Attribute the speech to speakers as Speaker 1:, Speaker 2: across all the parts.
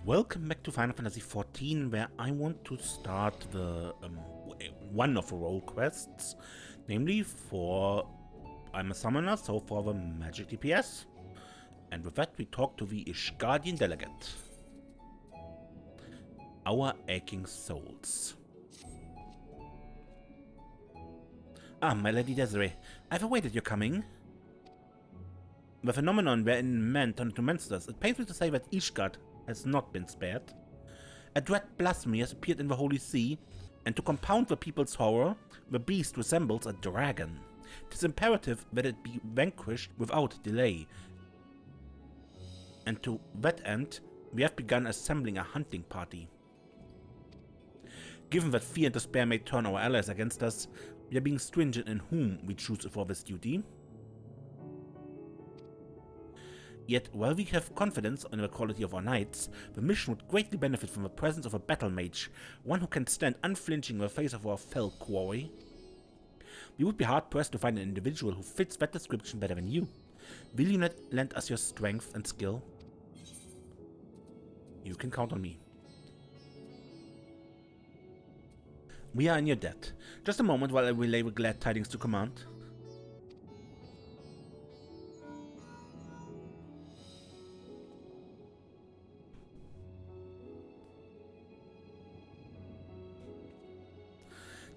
Speaker 1: Welcome back to Final Fantasy XIV, where I want to start the one of the role quests, namely for I'm a summoner, so for the Magic DPS. And with that, we talk to the Ishgardian delegate. Our aching souls. Ah, my Lady Desiree, I've awaited your coming. The phenomenon wherein men turn into monsters, it pains me to say that Ishgard has not been spared. A dread blasphemy has appeared in the Holy See, and to compound the people's horror, the beast resembles a dragon. It is imperative that it be vanquished without delay, and to that end, we have begun assembling a hunting party. Given that fear and despair may turn our allies against us, we are being stringent in whom we choose for this duty. Yet, while we have confidence in the quality of our knights, the mission would greatly benefit from the presence of a battle mage, one who can stand unflinching in the face of our fell quarry. We would be hard-pressed to find an individual who fits that description better than you. Will you not lend us your strength and skill? You can count on me. We are in your debt. Just a moment while I relay the glad tidings to command.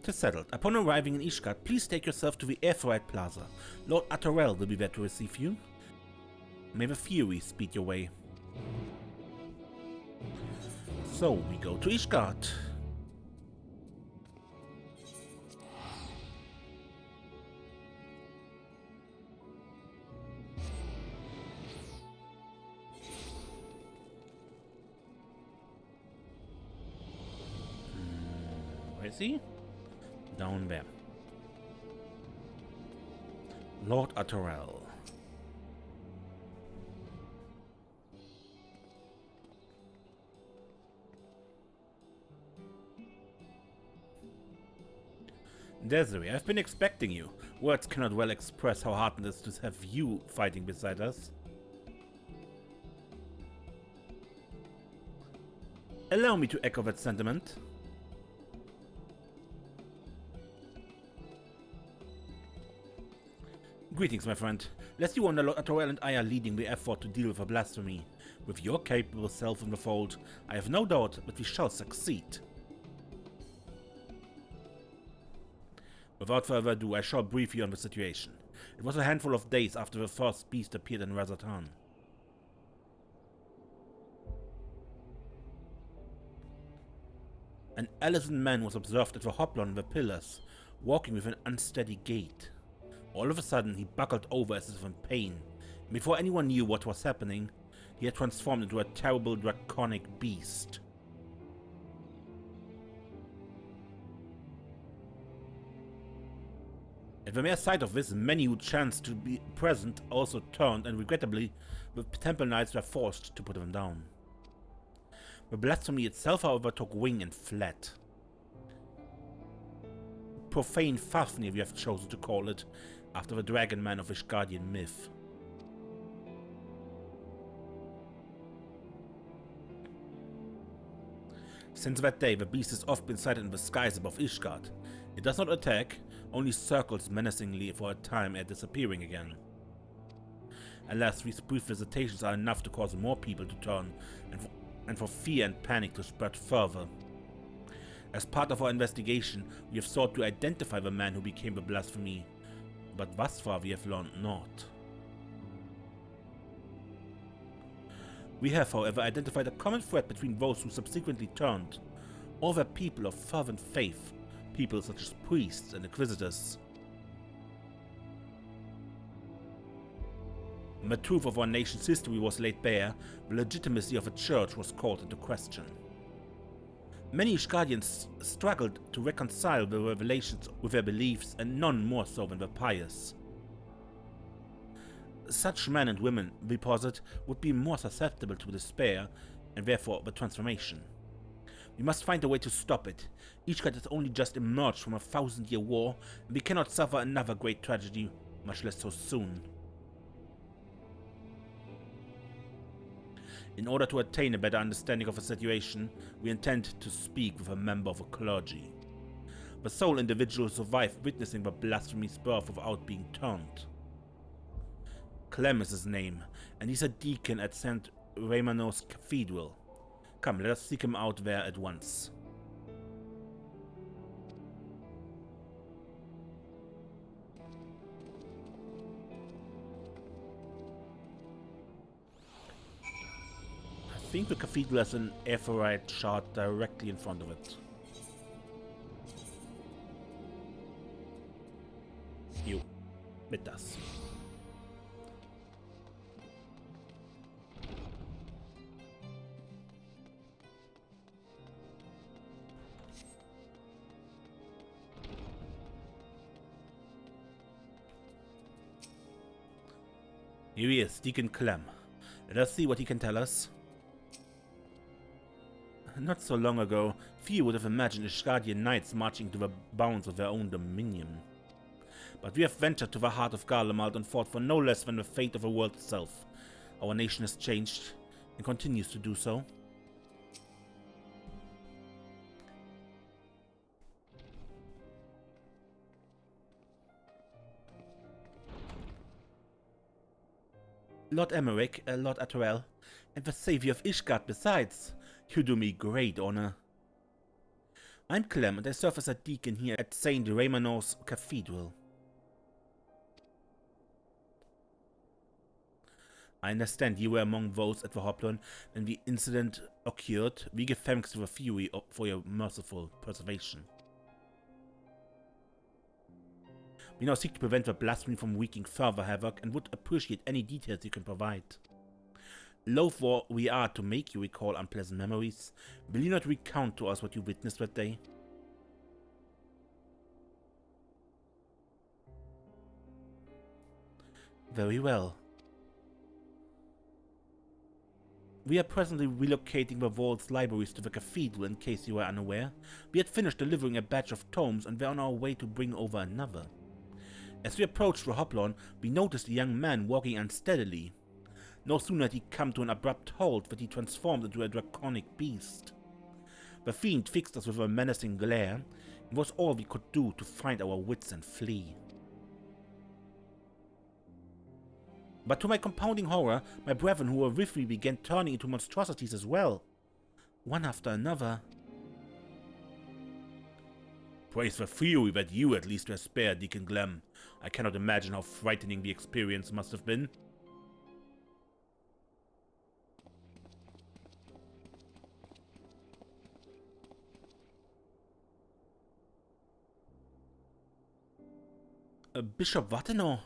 Speaker 1: Tis settled. Upon arriving in Ishgard, please take yourself to the Airfright Plaza. Lord Attorell will be there to receive you. May the Fury speed your way. So, we go to Ishgard. Where is he? Down there. Lord Attorell. Desiree, I've been expecting you. Words cannot well express how heartened it is to have you fighting beside us. Allow me to echo that sentiment. Greetings, my friend. Lest you wonder, Lord Attorell and I are leading the effort to deal with a blasphemy. With your capable self in the fold, I have no doubt that we shall succeed. Without further ado, I shall brief you on the situation. It was a handful of days after the first beast appeared in Razatan. An Alizan man was observed at the hoplon of the pillars, walking with an unsteady gait. All of a sudden, he buckled over as if in pain, and before anyone knew what was happening, he had transformed into a terrible draconic beast. At the mere sight of this, many who chanced to be present also turned, and regrettably, the temple knights were forced to put them down. The blasphemy itself, however, took wing and fled. Profane Fafnir, we have chosen to call it, after the dragon man of Ishgardian myth. Since that day, the beast has oft been sighted in the skies above Ishgard. It does not attack, only circles menacingly for a time ere disappearing again. Alas, these brief visitations are enough to cause more people to turn, and for fear and panic to spread further. As part of our investigation, we have sought to identify the man who became the blasphemy, but thus far we have learned naught. We have, however, identified a common thread between those who subsequently turned, all were people of fervent faith, people such as priests and inquisitors. When the truth of our nation's history was laid bare, the legitimacy of the church was called into question. Many Ishgardians struggled to reconcile the revelations with their beliefs, and none more so than the pious. Such men and women, we posit, would be more susceptible to despair, and therefore the transformation. We must find a way to stop it. Ishgard has only just emerged from a 1000-year war, and we cannot suffer another great tragedy, much less so soon. In order to attain a better understanding of the situation, we intend to speak with a member of the clergy. The sole individual who survived witnessing the blasphemy's birth without being turned. Clem is his name, and he's a deacon at St. Raymanos Cathedral. Come, let us seek him out there at once. I think the cathedral has an aetheryte shard directly in front of it. Jo, mit das. Here he is, Deacon Clem. Let us see what he can tell us. Not so long ago, few would have imagined Ishgardian knights marching to the bounds of their own dominion. But we have ventured to the heart of Garlemald and fought for no less than the fate of the world itself. Our nation has changed, and continues to do so. Lord Emmerich, Lord Atterell, and the savior of Ishgard besides. You do me great honor. I'm Clem, and I serve as a deacon here at St. Raymanos Cathedral. I understand you were among those at the Hoplon when the incident occurred. We give thanks to the Fury for your merciful preservation. We now seek to prevent the blasphemy from wreaking further havoc and would appreciate any details you can provide. Loath we are to make you recall unpleasant memories. Will you not recount to us what you witnessed that day? Very well. We are presently relocating the vault's libraries to the cathedral, in case you were unaware. We had finished delivering a batch of tomes and were on our way to bring over another. As we approached the Hoplon, we noticed a young man walking unsteadily. No sooner had he come to an abrupt halt than he transformed into a draconic beast. The fiend fixed us with a menacing glare. It was all we could do to find our wits and flee. But to my compounding horror, my brethren who were with me began turning into monstrosities as well. One after another. Praise the fury that you at least were spared, Deacon Clem. I cannot imagine how frightening the experience must have been. Bishop Wattenau?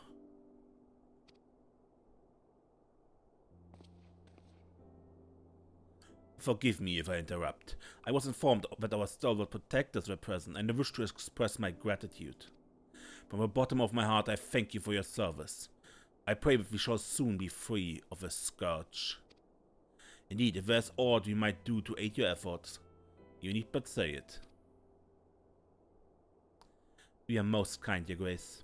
Speaker 1: Forgive me if I interrupt. I was informed that our stalwart protectors were present, and I wish to express my gratitude. From the bottom of my heart, I thank you for your service. I pray that we shall soon be free of the scourge. Indeed, if there's aught we might do to aid your efforts, you need but say it. We are most kind, Your Grace.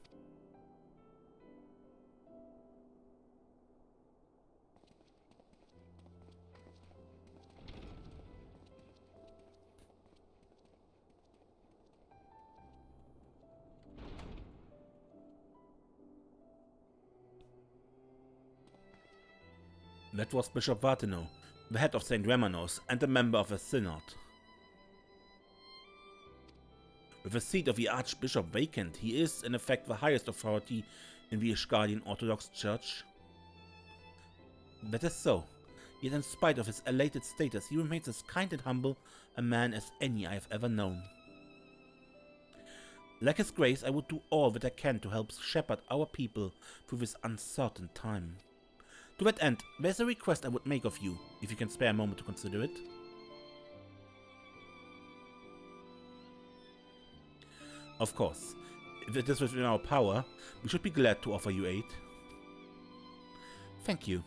Speaker 1: That was Bishop Wattenau, the head of St. Raymanos and a member of the Synod. With the seat of the Archbishop vacant, he is, in effect, the highest authority in the Ishgardian Orthodox Church. That is so, yet in spite of his elated status, he remains as kind and humble a man as any I have ever known. Like his grace, I would do all that I can to help shepherd our people through this uncertain time. To that end, there's a request I would make of you, if you can spare a moment to consider it. Of course, if it is within our power, we should be glad to offer you aid. Thank you.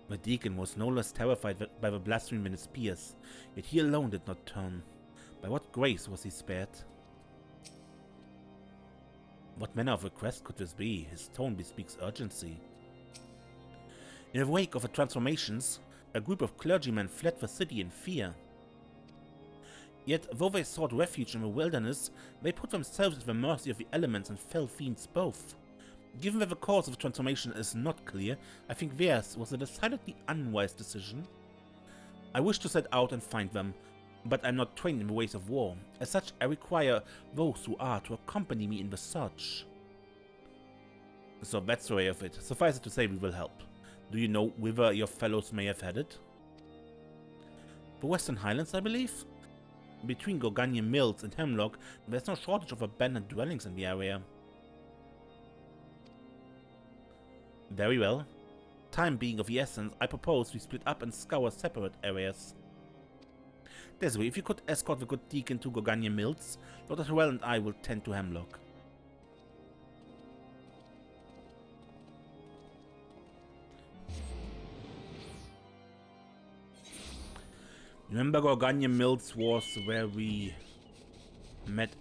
Speaker 1: The deacon was no less terrified by the blasphemy in his peers, yet he alone did not turn. By what grace was he spared? What manner of request could this be? His tone bespeaks urgency. In the wake of the transformations, a group of clergymen fled the city in fear. Yet, though they sought refuge in the wilderness, they put themselves at the mercy of the elements and fell fiends both. Given that the cause of the transformation is not clear, I think theirs was a decidedly unwise decision. I wish to set out and find them, but I'm not trained in the ways of war. As such, I require those who are to accompany me in the search. So that's the way of it. Suffice it to say, we will help. Do you know whither your fellows may have headed? The Western Highlands, I believe? Between Gorganian Mills and Hemlock, there's no shortage of abandoned dwellings in the area. Very well. Time being of the essence, I propose we split up and scour separate areas. Desiree, if you could escort the good deacon to Gorganian Mills, Dr. Terrell and I will tend to Hemlock. Remember, Gorganian Mills was where we met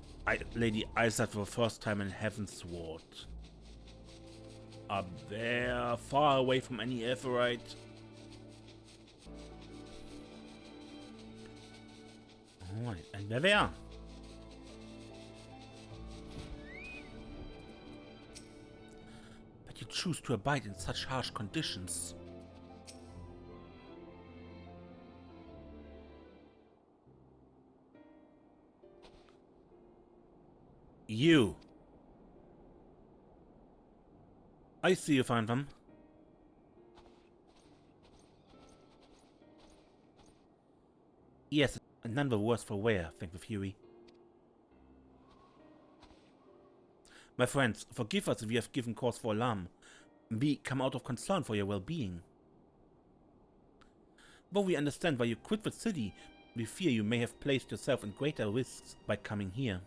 Speaker 1: Lady Isaac for the first time in Heavensward. Up there, far away from any Aetheryte. Alright, and there they are. But you choose to abide in such harsh conditions. You. I see you find them. Yes, and none the worse for wear, think the Fury. My friends, forgive us if we have given cause for alarm. We come out of concern for your well-being. Though we understand why you quit the city, we fear you may have placed yourself in greater risks by coming here.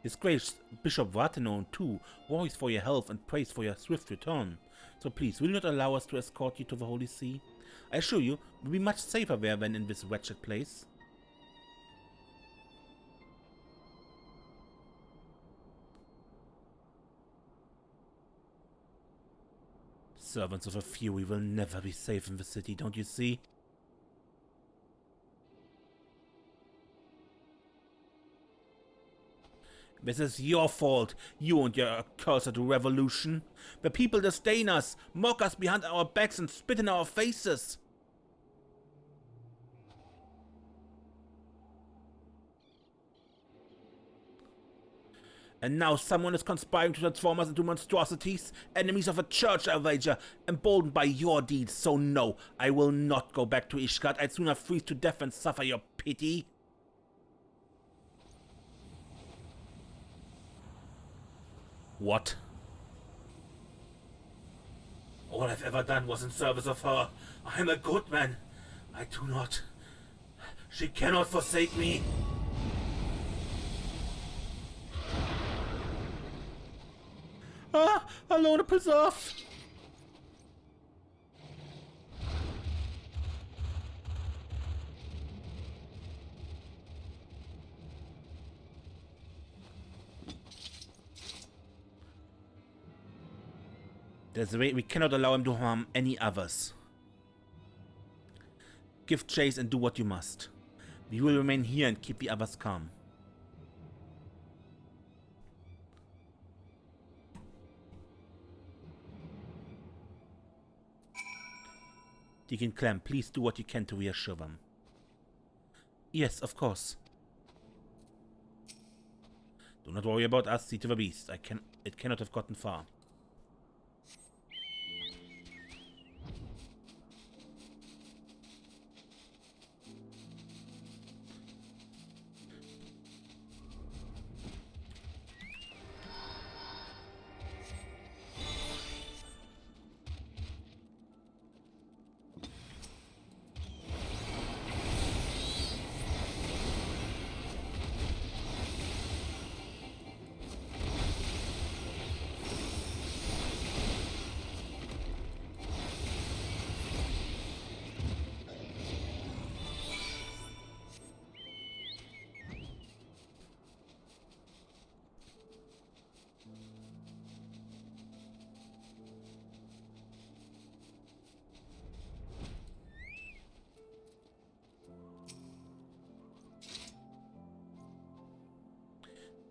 Speaker 1: His Grace Bishop Vartanon, too, worries for your health and prays for your swift return. So please, will you not allow us to escort you to the Holy See? I assure you, we'll be much safer there than in this wretched place. Servants of a Fury will never be safe in the city, don't you see? This is your fault, you and your accursed revolution. The people disdain us, mock us behind our backs and spit in our faces. And now someone is conspiring to transform us into monstrosities, enemies of the church, I wager, emboldened by your deeds. So no, I will not go back to Ishgard. I'd sooner freeze to death than suffer your pity. What? All I've ever done was in service of her. I am a good man. I do not. She cannot forsake me. Ah! Alone preserve! There's a way we cannot allow him to harm any others. Give chase and do what you must. We will remain here and keep the others calm. Deacon Clem, please do what you can to reassure them. Yes, of course. Do not worry about us, see to the beast. It cannot have gotten far.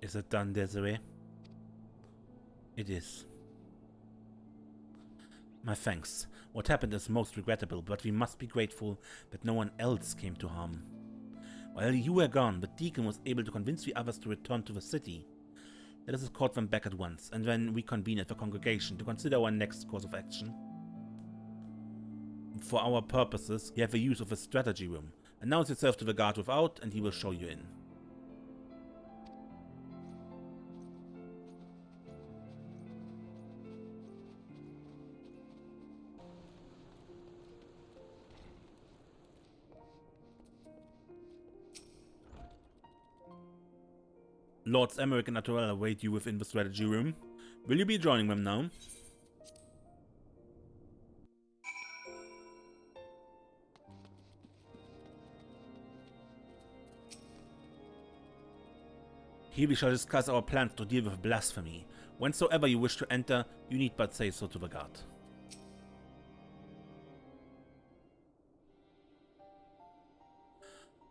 Speaker 1: Is it done, Desiree? It is. My thanks. What happened is most regrettable, but we must be grateful that no one else came to harm. While you were gone, the deacon was able to convince the others to return to the city. Let us escort them back at once, and then reconvene at the congregation to consider our next course of action. For our purposes, you have the use of the strategy room. Announce yourself to the guard without, and he will show you in. Lords Emmerich and Naturel await you within the strategy room. Will you be joining them now? Here we shall discuss our plans to deal with blasphemy. Whensoever you wish to enter, you need but say so to the guard.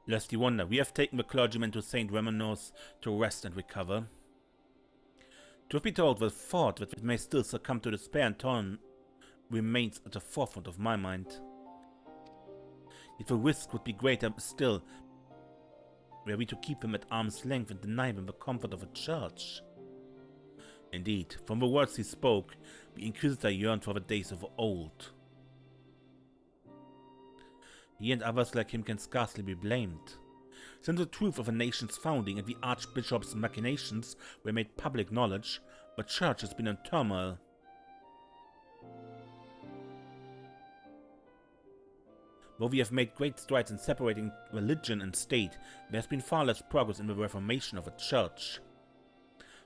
Speaker 1: Lest you wonder, we have taken the clergymen to St. Remenos to rest and recover. Truth be told, the thought that it may still succumb to despair and turn remains at the forefront of my mind. Yet the risk would be greater still were we to keep them at arm's length and deny them the comfort of a church. Indeed, from the words he spoke, the Inquisitor yearned for the days of old. He and others like him can scarcely be blamed. Since the truth of the nation's founding and the Archbishop's machinations were made public knowledge, the Church has been in turmoil. Though we have made great strides in separating religion and state, there has been far less progress in the reformation of the Church.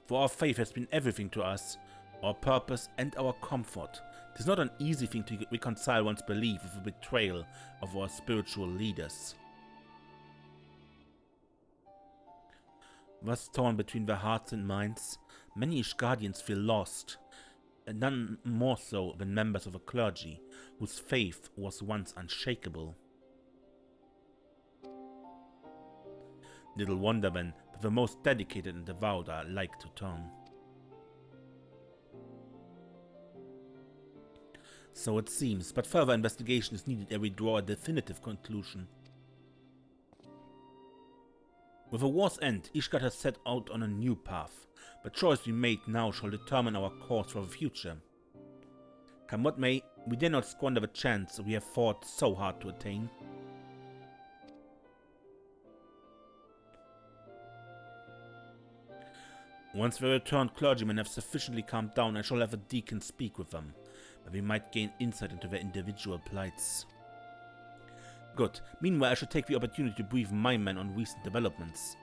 Speaker 1: For our faith has been everything to us, our purpose and our comfort. It is not an easy thing to reconcile one's belief with the betrayal of our spiritual leaders. Thus torn between their hearts and minds, many Ishgardians feel lost, and none more so than members of a clergy whose faith was once unshakable. Little wonder then that the most dedicated and devout are like to turn. So it seems, but further investigation is needed ere we draw a definitive conclusion. With the war's end, Ishgard has set out on a new path. The choice we make now shall determine our course for the future. Come what may, we dare not squander the chance we have fought so hard to attain. Once the returned clergymen have sufficiently calmed down, I shall have a deacon speak with them, that we might gain insight into their individual plights. Good. Meanwhile, I shall take the opportunity to brief my men on recent developments.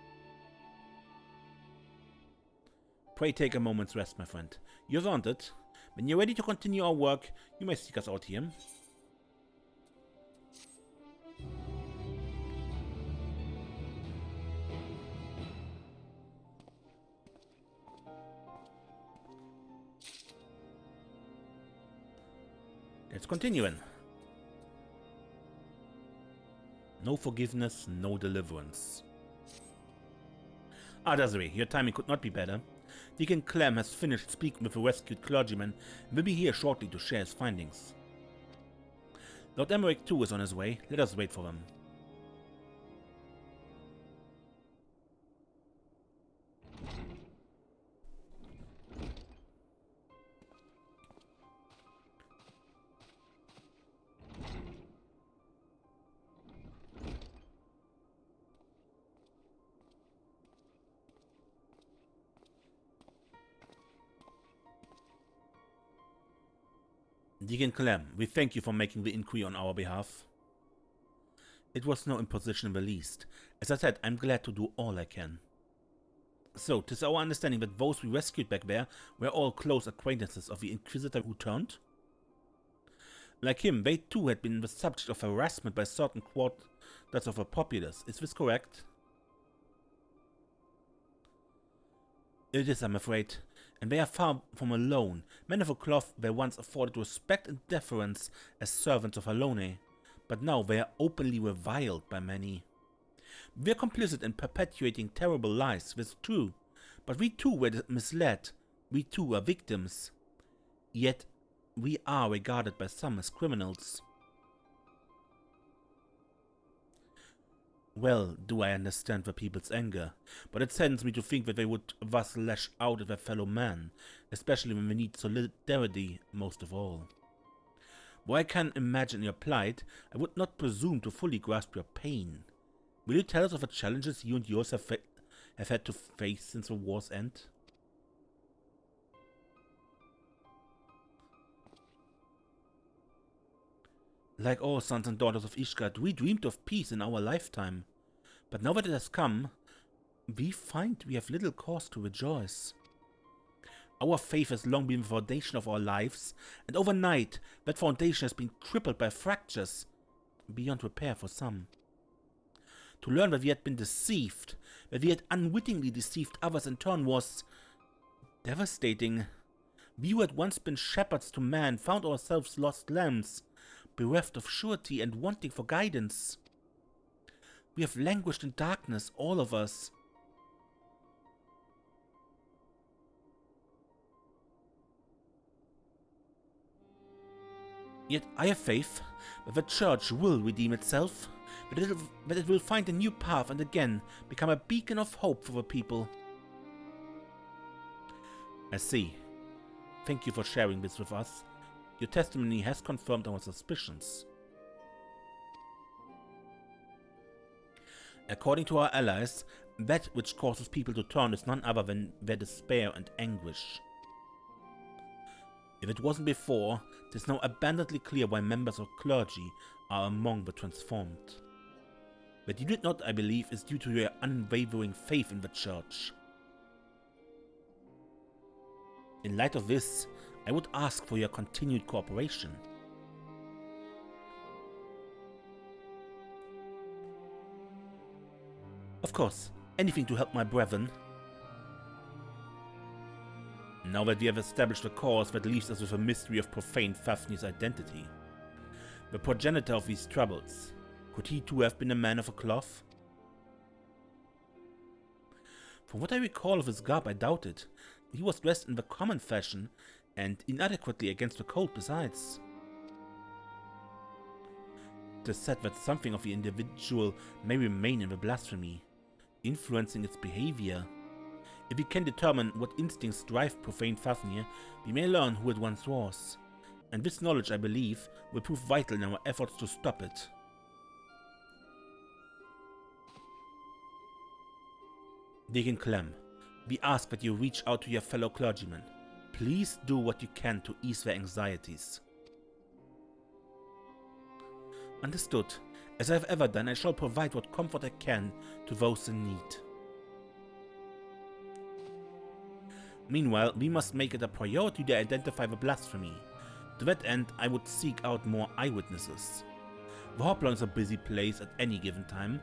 Speaker 1: Pray take a moment's rest, my friend. You've earned it. When you're ready to continue our work, you may seek us out here. Let's continue in. No forgiveness, no deliverance. Ah, Desiree, your timing could not be better. Deacon Clem has finished speaking with the rescued clergyman and will be here shortly to share his findings. Lord Emmerich too is on his way. Let us wait for him. Deacon Clem, we thank you for making the inquiry on our behalf. It was no imposition in the least. As I said, I'm glad to do all I can. So, 'tis our understanding that those we rescued back there were all close acquaintances of the Inquisitor who turned? Like him, they too had been the subject of harassment by certain quarters of the populace. Is this correct? It is, I'm afraid. And they are far from alone. Men of the cloth were once afforded respect and deference as servants of Alone, but now they are openly reviled by many. We are complicit in perpetuating terrible lies, this is true, But we too were misled. We too are victims. Yet we are regarded by some as criminals. Well, do I understand the people's anger, but it saddens me to think that they would thus lash out at their fellow man, especially when they need solidarity most of all. Though I can imagine your plight, I would not presume to fully grasp your pain. Will you tell us of the challenges you and yours have had to face since the war's end? Like all sons and daughters of Ishgard, we dreamed of peace in our lifetime. But now that it has come, we find we have little cause to rejoice. Our faith has long been the foundation of our lives, and overnight that foundation has been crippled by fractures, beyond repair for some. To learn that we had been deceived, that we had unwittingly deceived others in turn was devastating. We who had once been shepherds to man found ourselves lost lambs, bereft of surety and wanting for guidance. We have languished in darkness, all of us. Yet I have faith that the Church will redeem itself, that it will find a new path and again become a beacon of hope for the people. I see. Thank you for sharing this with us. Your testimony has confirmed our suspicions. According to our allies, that which causes people to turn is none other than their despair and anguish. If it wasn't before, it is now abundantly clear why members of clergy are among the transformed. What you did not, I believe, is due to your unwavering faith in the Church. In light of this, I would ask for your continued cooperation. Of course, anything to help my brethren. Now that we have established a cause that leaves us with a mystery of profane Fafnir's identity, the progenitor of these troubles, could he too have been a man of a cloth? From what I recall of his garb, I doubt it. He was dressed in the common fashion, and inadequately against the cold besides. It is said that something of the individual may remain in the blasphemy, influencing its behavior. If we can determine what instincts drive profane Fafnir, we may learn who it once was, and this knowledge, I believe, will prove vital in our efforts to stop it. Deacon Clem, we ask that you reach out to your fellow clergymen. Please do what you can to ease their anxieties. Understood. As I have ever done, I shall provide what comfort I can to those in need. Meanwhile, we must make it a priority to identify the blasphemy. To that end, I would seek out more eyewitnesses. The Hoplon is a busy place at any given time.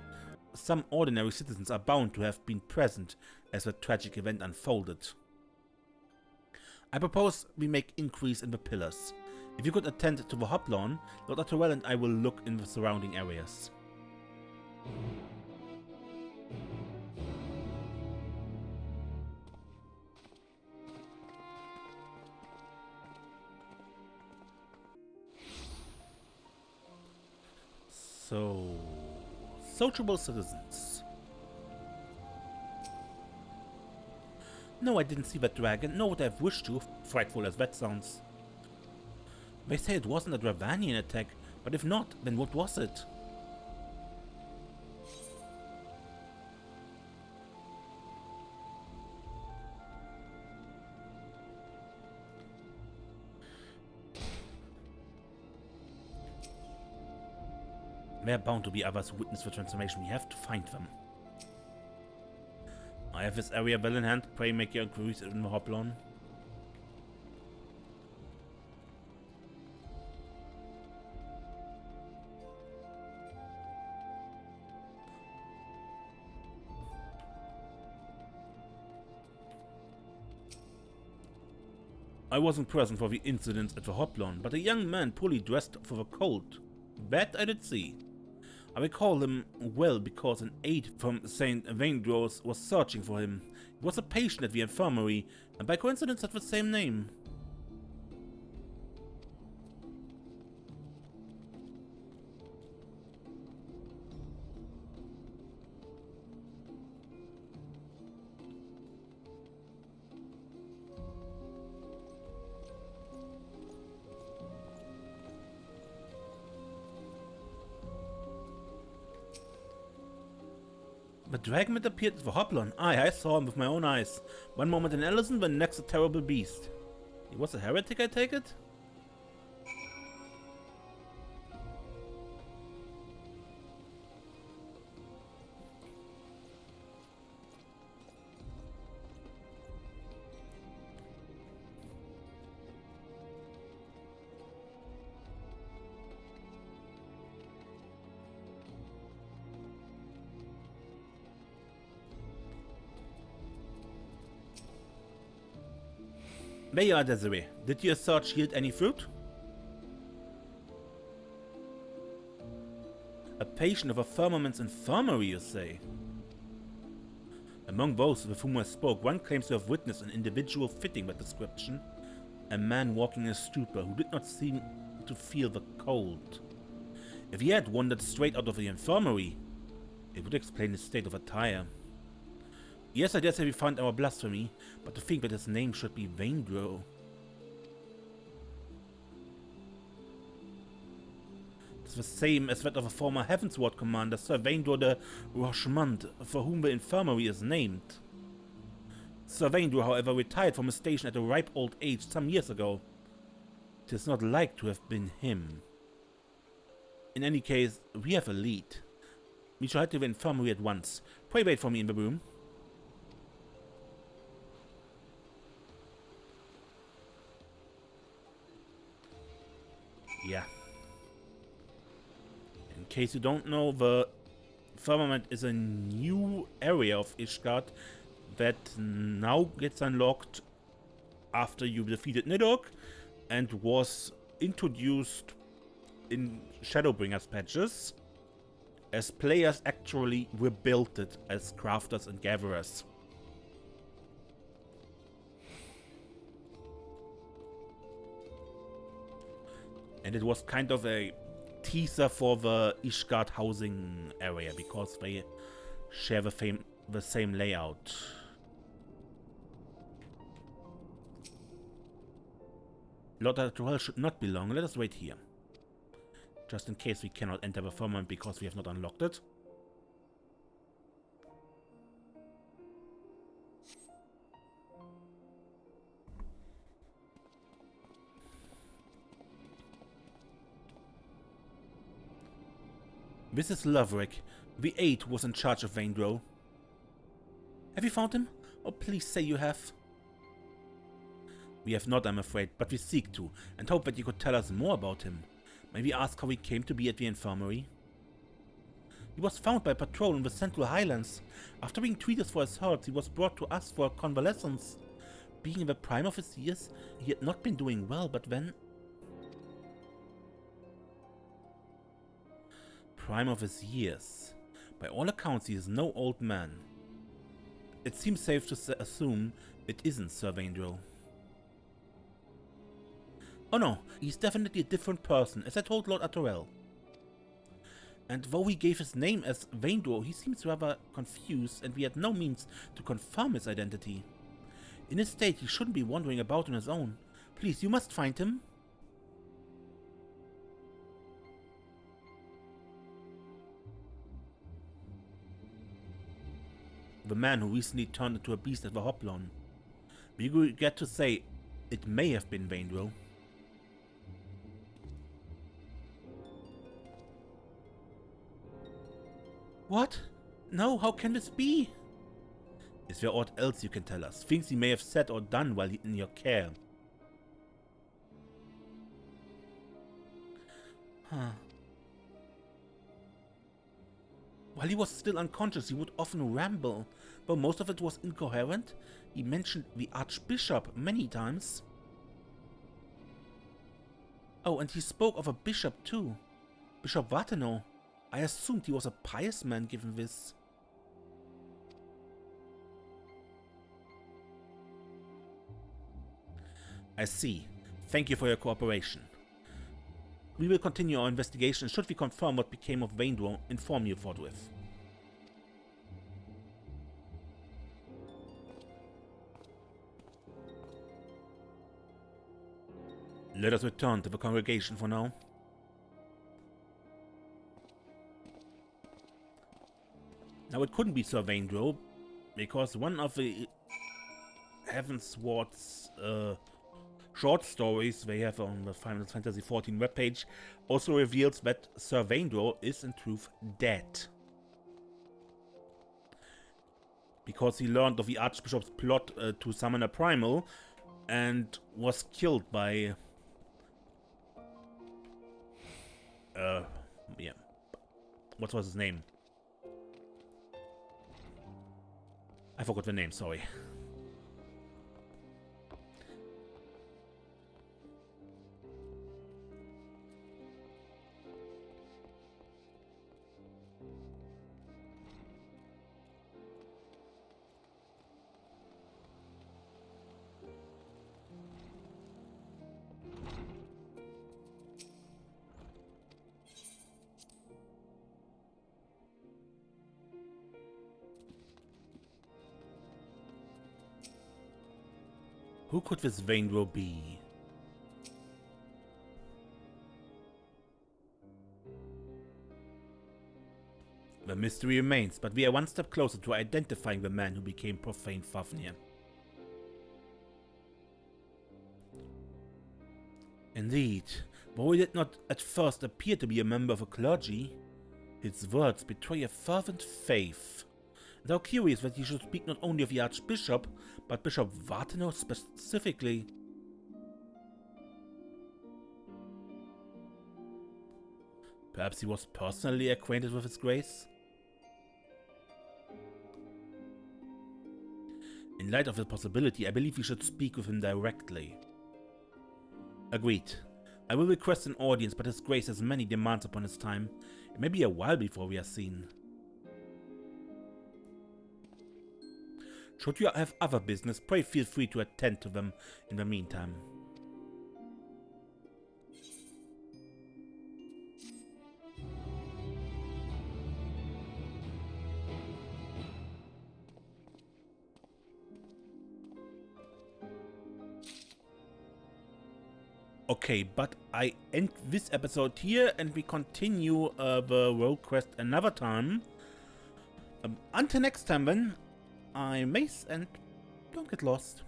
Speaker 1: Some ordinary citizens are bound to have been present as the tragic event unfolded. I propose we make inquiries in the pillars. If you could attend to the Hoplon, Lord Atterell and I will look in the surrounding areas. So, sociable citizens. No, I didn't see that dragon, nor would I have wished to, frightful as that sounds. They say it wasn't a Dravanian attack, but if not, then what was it? There are bound to be others who witness the transformation. We have to find them. I have this area well in hand. Pray make your inquiries in the Hoplon. I wasn't present for the incidents at the Hoplon, but a young man poorly dressed for the cold. That I did see. I recall him well because an aide from St. Vaindros was searching for him. He was a patient at the infirmary, and by coincidence had the same name. The dragon appeared at the Hoplon. Aye, I saw him with my own eyes. One moment an Ellison, the next a terrible beast. He was a heretic, I take it? There you are, Desiree. Did your search yield any fruit? A patient of a firmament's infirmary, you say? Among those with whom I spoke, one claims to have witnessed an individual fitting that description. A man walking in a stupor who did not seem to feel the cold. If he had wandered straight out of the infirmary, it would explain his state of attire. Yes, I dare say we found our blasphemy, but to think that his name should be Vaindro. It's the same as that of a former Heavensward commander, Sir Vaindro de Rochemont, for whom the infirmary is named. Sir Vaindro, however, retired from his station at a ripe old age some years ago. It is not like to have been him. In any case, we have a lead. We shall head to the infirmary at once. Pray wait for me in the room. Yeah. In case you don't know, the firmament is a new area of Ishgard that now gets unlocked after you defeated Nidhogg and was introduced in Shadowbringers patches as players actually rebuilt it as crafters and gatherers. And it was kind of a teaser for the Ishgard housing area because they share the same layout. Lord Atruel should not be long. Let us wait here. Just in case we cannot enter the firmament because we have not unlocked it. This is Loverick, the aide who was in charge of Vaindro. Have you found him? Oh, please say you have. We have not, I'm afraid, but we seek to, and hope that you could tell us more about him. May we ask how he came to be at the infirmary? He was found by a patrol in the Central Highlands. After being treated for his hurts, he was brought to us for convalescence. Being in the prime of his years, he had not been doing well, but then... Prime of his years. By all accounts, he is no old man. It seems safe to assume it isn't Sir Vaindro. Oh no, he's definitely a different person, as I told Lord Atruel. And though he gave his name as Vaindro, he seems rather confused, and we had no means to confirm his identity. In his state, he shouldn't be wandering about on his own. Please, you must find him. The man who recently turned into a beast at the Hoplon. We regret to say, it may have been Vaindro. What? No, how can this be? Is there aught else you can tell us? Things he may have said or done while in your care? Huh. While he was still unconscious, he would often ramble, though most of it was incoherent. He mentioned the Archbishop many times. Oh, and he spoke of a bishop too. Bishop Vateno. I assumed he was a pious man given this. I see. Thank you for your cooperation. We will continue our investigation. Should we confirm what became of Vaindro, inform you forthwith. Let us return to the congregation for now. Now it couldn't be Sir Vaindro, because one of the Heavensward's short stories they have on the Final Fantasy XIV webpage also reveals that Sir Vaindro is in truth dead. Because he learned of the Archbishop's plot to summon a primal and was killed by yeah. What was his name? I forgot the name, sorry. Who could this Vaindro be? The mystery remains, but we are one step closer to identifying the man who became profane Fafnir. Indeed, though he did not at first appear to be a member of a clergy, his words betray a fervent faith. And how curious that he should speak not only of the Archbishop, but Bishop Vartino specifically. Perhaps he was personally acquainted with His Grace? In light of the possibility, I believe we should speak with him directly. Agreed. I will request an audience, but His Grace has many demands upon his time. It may be a while before we are seen. Should you have other business, pray feel free to attend to them in the meantime. Okay, but I end this episode here and we continue the Rolequest another time. Until next time then, I'm Mace and don't get lost.